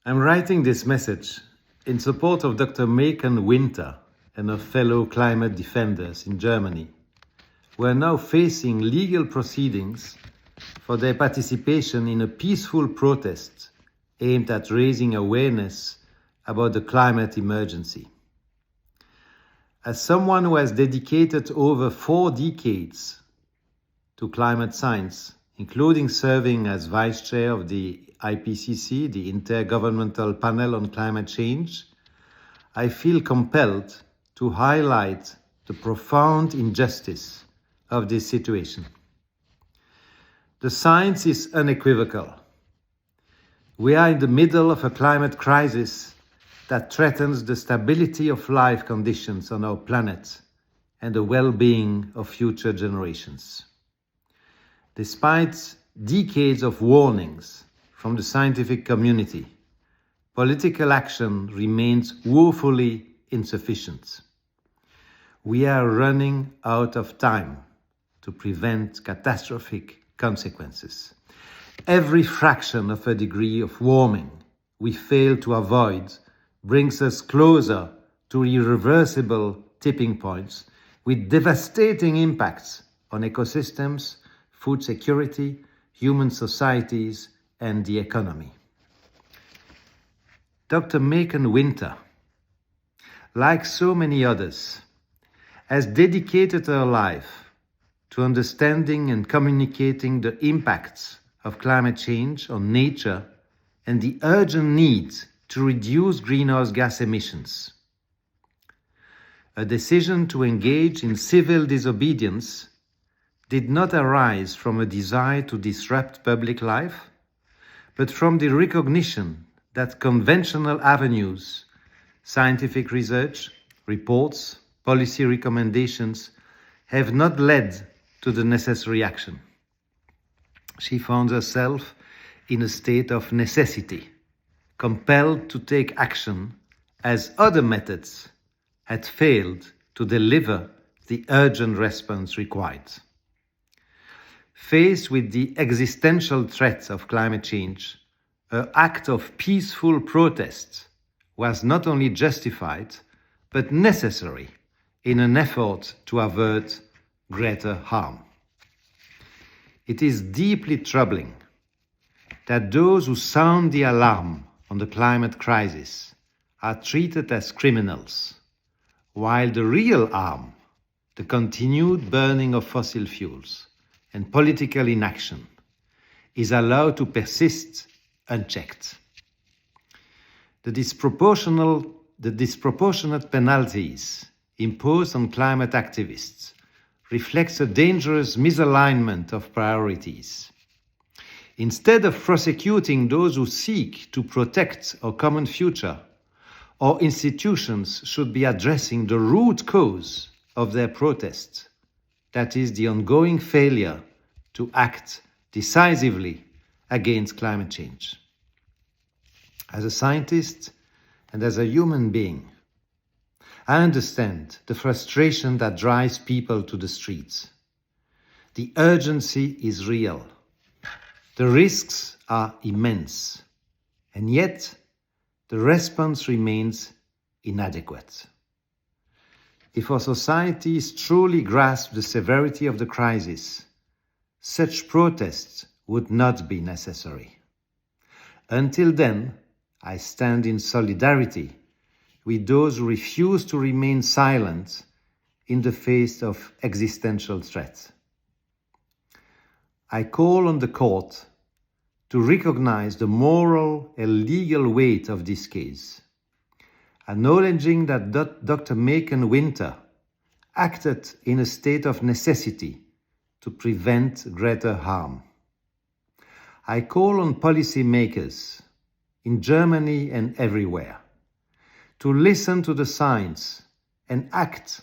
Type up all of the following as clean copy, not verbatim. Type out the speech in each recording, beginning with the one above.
I'm writing this message in support of Dr. Macon Winter and her fellow climate defenders in Germany, who are now facing legal proceedings for their participation in a peaceful protest aimed at raising awareness about the climate emergency. As someone who has dedicated over 4 decades to climate science, including serving as vice chair of the IPCC, the Intergovernmental Panel on Climate Change, I feel compelled to highlight the profound injustice of this situation. The science is unequivocal. We are in the middle of a climate crisis that threatens the stability of life conditions on our planet and the well-being of future generations. Despite decades of warnings from the scientific community, political action remains woefully insufficient. We are running out of time to prevent catastrophic consequences. Every fraction of a degree of warming we fail to avoid brings us closer to irreversible tipping points with devastating impacts on ecosystems, food security, human societies, and the economy. Dr. Macon Winter, like so many others, has dedicated her life to understanding and communicating the impacts of climate change on nature and the urgent need to reduce greenhouse gas emissions. A decision to engage in civil disobedience did not arise from a desire to disrupt public life, but from the recognition that conventional avenues, scientific research, reports, policy recommendations have not led to the necessary action. She found herself in a state of necessity, compelled to take action as other methods had failed to deliver the urgent response required. Faced with the existential threat of climate change, her act of peaceful protest was not only justified, but necessary in an effort to avert greater harm. It is deeply troubling that those who sound the alarm on the climate crisis are treated as criminals, while the real harm, the continued burning of fossil fuels and political inaction, is allowed to persist unchecked. The disproportionate penalties imposed on climate activists reflects a dangerous misalignment of priorities. Instead of prosecuting those who seek to protect our common future, our institutions should be addressing the root cause of their protest, that is, the ongoing failure to act decisively against climate change. As a scientist and as a human being, I understand the frustration that drives people to the streets. The urgency is real. The risks are immense, and yet the response remains inadequate. If our societies truly grasp the severity of the crisis, such protests would not be necessary. Until then, I stand in solidarity with those who refuse to remain silent in the face of existential threat. I call on the court to recognize the moral and legal weight of this case, acknowledging that Dr. Macon Winter acted in a state of necessity to prevent greater harm. I call on policymakers in Germany and everywhere to listen to the science and act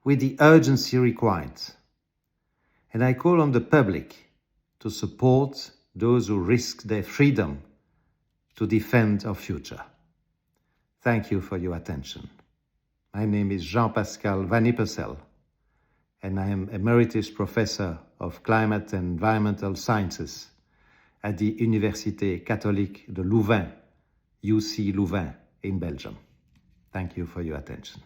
with the urgency required. And I call on the public to support those who risk their freedom to defend our future. Thank you for your attention. My name is Pascal Ypersele, and I am Emeritus Professor of Climate and Environmental Sciences at the Université Catholique de Louvain, UC Louvain in Belgium. Thank you for your attention.